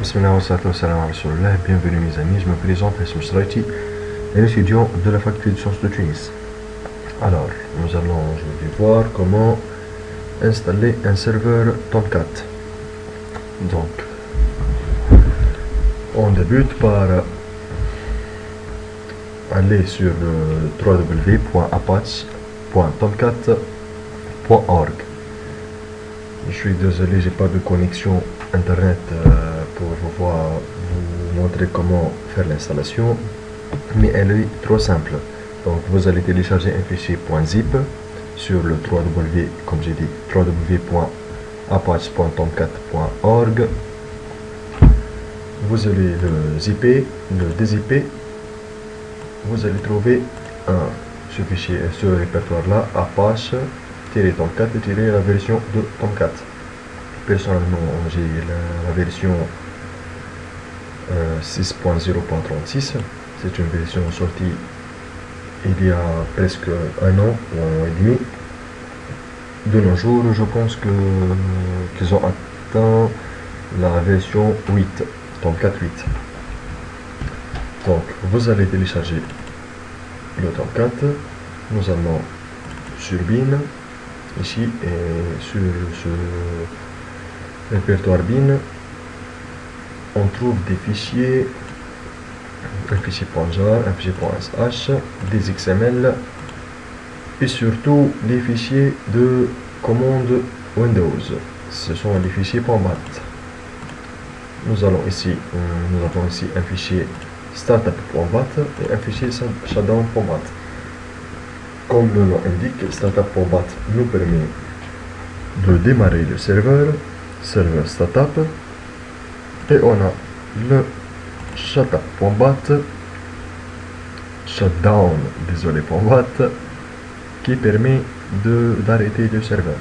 Bismillah wa salatu wa salam wa rasulullah. Bienvenue mes amis, je me présente Hassim Sraiti, un étudiant de la faculté de sciences de Tunis. Alors, nous allons aujourd'hui voir comment installer un serveur Tomcat. Donc, on débute par aller sur le www.apache.tomcat.org. Je suis désolé, j'ai pas de connexion internet pour vous montrer comment faire l'installation, mais elle est trop simple. Donc vous allez télécharger un fichier .zip sur le comme j'ai dit, www.apache.tomcat.org. Vous allez le zipper, le dézipper. Vous allez trouver ce fichier, ce répertoire-là, Apache-Tomcat et la version de Tomcat. Personnellement, j'ai la version 6.0.36. C'est une version sortie il y a presque un an et demi. De nos jours, je pense qu'ils ont atteint la version 8, Tomcat 8. Donc, vous allez télécharger le Tomcat. Nous allons sur bin, ici, et sur ce répertoire bin, on trouve des fichiers, un fichier .jar, un fichier .sh, des XML et surtout des fichiers de commande Windows. Ce sont les fichiers .bat. Nous avons ici un fichier startup.bat et un fichier shutdown.bat. Comme le nom indique, startup.bat nous permet de démarrer le serveur startup, et on a le shutdown.bat qui permet d'arrêter le serveur.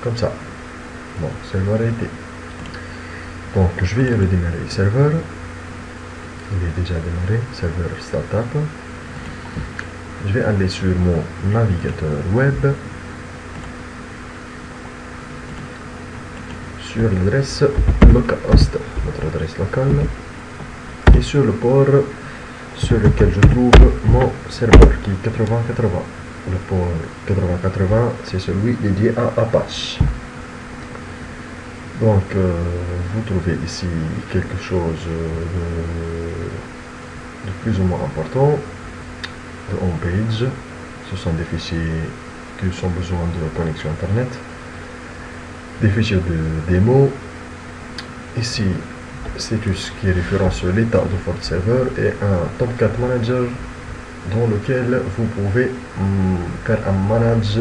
Comme ça. Bon, serveur arrêté. Donc je vais redémarrer le serveur. Il est déjà démarré, serveur startup. Je vais aller sur mon navigateur web, sur l'adresse localhost, notre adresse locale, et sur le port sur lequel je trouve mon serveur qui est 8080. Le port 8080, c'est celui dédié à Apache. Donc vous trouvez ici quelque chose de plus ou moins important. Le homepage, ce sont des fichiers qui ont besoin de connexion internet, des fichiers de démo. Ici, c'est tout ce qui est référent sur l'état de votre serveur et un Tomcat Manager dans lequel vous pouvez faire un manage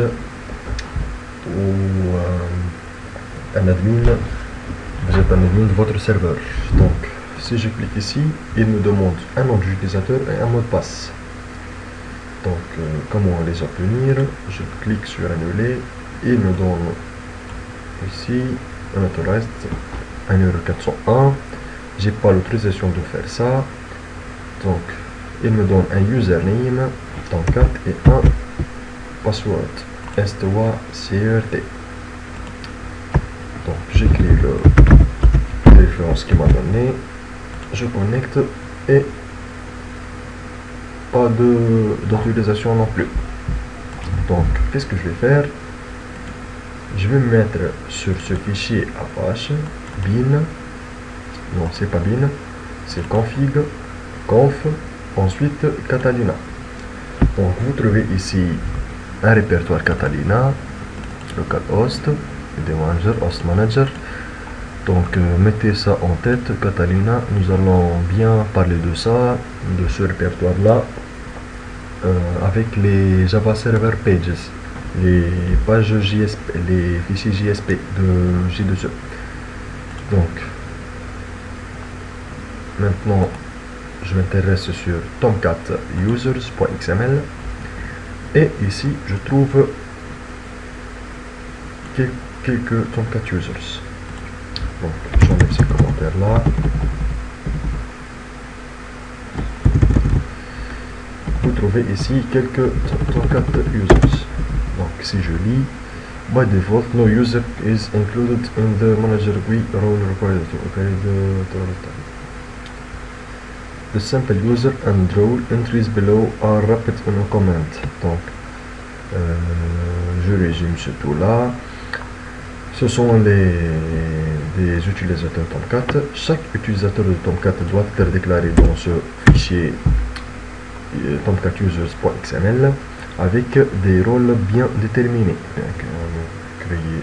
ou un admin. Vous êtes un admin de votre serveur. Donc, si je clique ici, il me demande un nom d'utilisateur et un mot de passe. Donc, comment les obtenir? Je clique sur annuler. Il me donne ici un authorized 1,401 €. J'ai pas l'autorisation de faire ça. Donc, il me donne un username Tomcat et un password STOA-CRT. Donc, j'écris la référence qu'il m'a donné. Je connecte et pas d'autorisation non plus. Donc, qu'est-ce que je vais faire? Je vais me mettre sur ce fichier Apache, bin, non c'est pas bin, c'est config, conf, ensuite Catalina. Donc vous trouvez ici un répertoire Catalina, localhost, host manager. Donc mettez ça en tête, Catalina, nous allons bien parler de ça, de ce répertoire là, avec les Java Server Pages, les pages JSP, les fichiers JSP de J2E. Donc maintenant je m'intéresse sur Tomcat users.xml et ici je trouve quelques Tomcat users. Donc j'enlève ces commentaires là. Vous trouvez ici quelques Tomcat users. Donc si je lis, By default, no user is included in the manager GUI role required to operate the The simple user and role entries below are wrapped in a comment. Donc, je résume ce tout-là. Ce sont des utilisateurs Tomcat. Chaque utilisateur de Tomcat doit être déclaré dans ce fichier tomcatUsers.xml avec des rôles bien déterminés. Donc, on va créer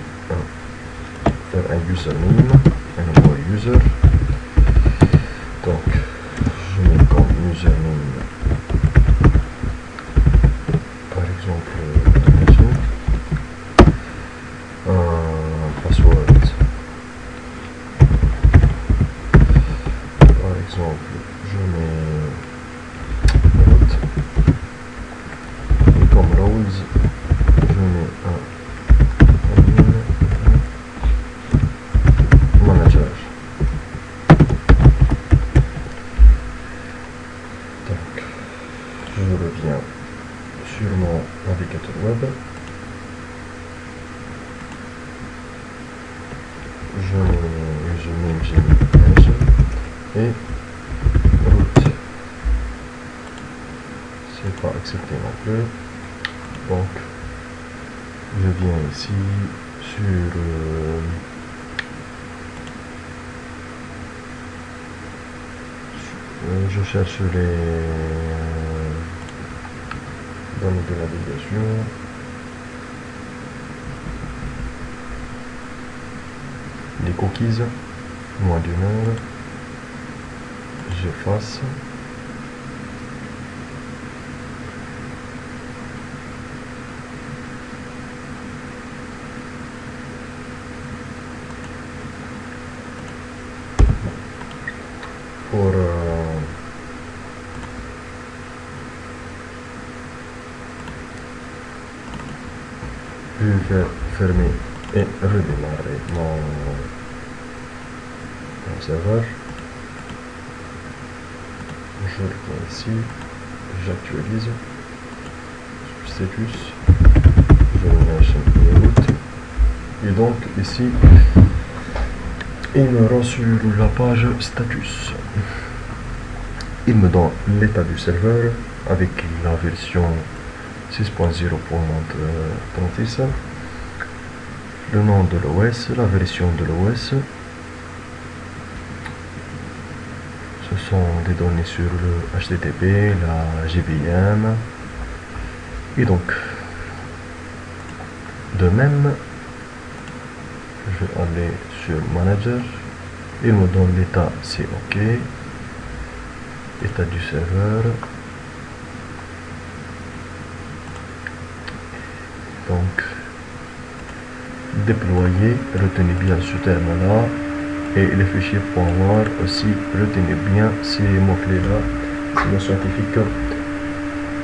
faire un username, un nouveau user. Donc, je mets comme username par exemple un password par exemple je mets root et comme roles je mets un manager. Donc je reviens sur mon navigateur web, je mets et route, c'est pas accepté non plus, donc je viens ici sur je cherche les données de navigation, les cookies, moins d'une heure, j'efface, pour fermer et redémarrer mon serveur. Je reviens ici, j'actualise status, je mets route et donc ici il me rend sur la page status. Il me donne l'état du serveur avec la version 6.0.36, le nom de l'OS, la version de l'OS. Ce sont des données sur le HTTP, la JVM. Et donc, de même, je vais aller sur Manager. Il me donne l'état, c'est OK. État du serveur. Donc, déployer, retenez bien ce terme-là. Et les fichiers .war aussi, retenez bien ces mots-clés-là. C'est le scientifique.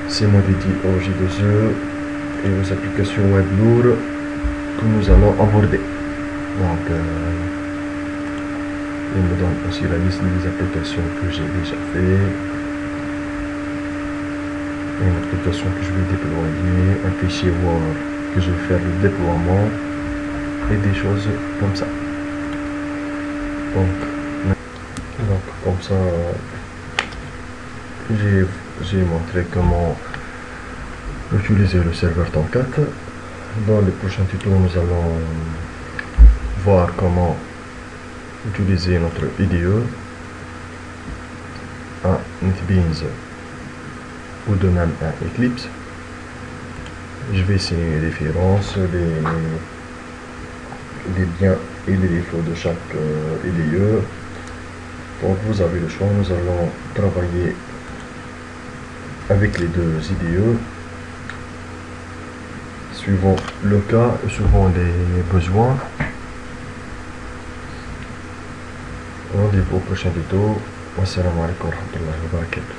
C'est moi dédié au J2E et aux applications web lourdes que nous allons aborder. Donc, il me donne aussi la liste des applications que j'ai déjà fait. Une application que je vais déployer, un fichier Word que je vais faire le déploiement et des choses comme ça. Donc comme ça, j'ai montré comment utiliser le serveur Tomcat. Dans les prochains tutos, nous allons voir comment utiliser notre IDE à NetBeans ou de même à Eclipse. Je vais essayer les différences, les biens et les défauts de chaque IDE. Donc vous avez le choix, nous allons travailler avec les deux IDE suivant le cas et suivant les besoins. Rendez-vous au prochain tuto. Wassalamu alaikum wa rahmatullahi wa barakatuh.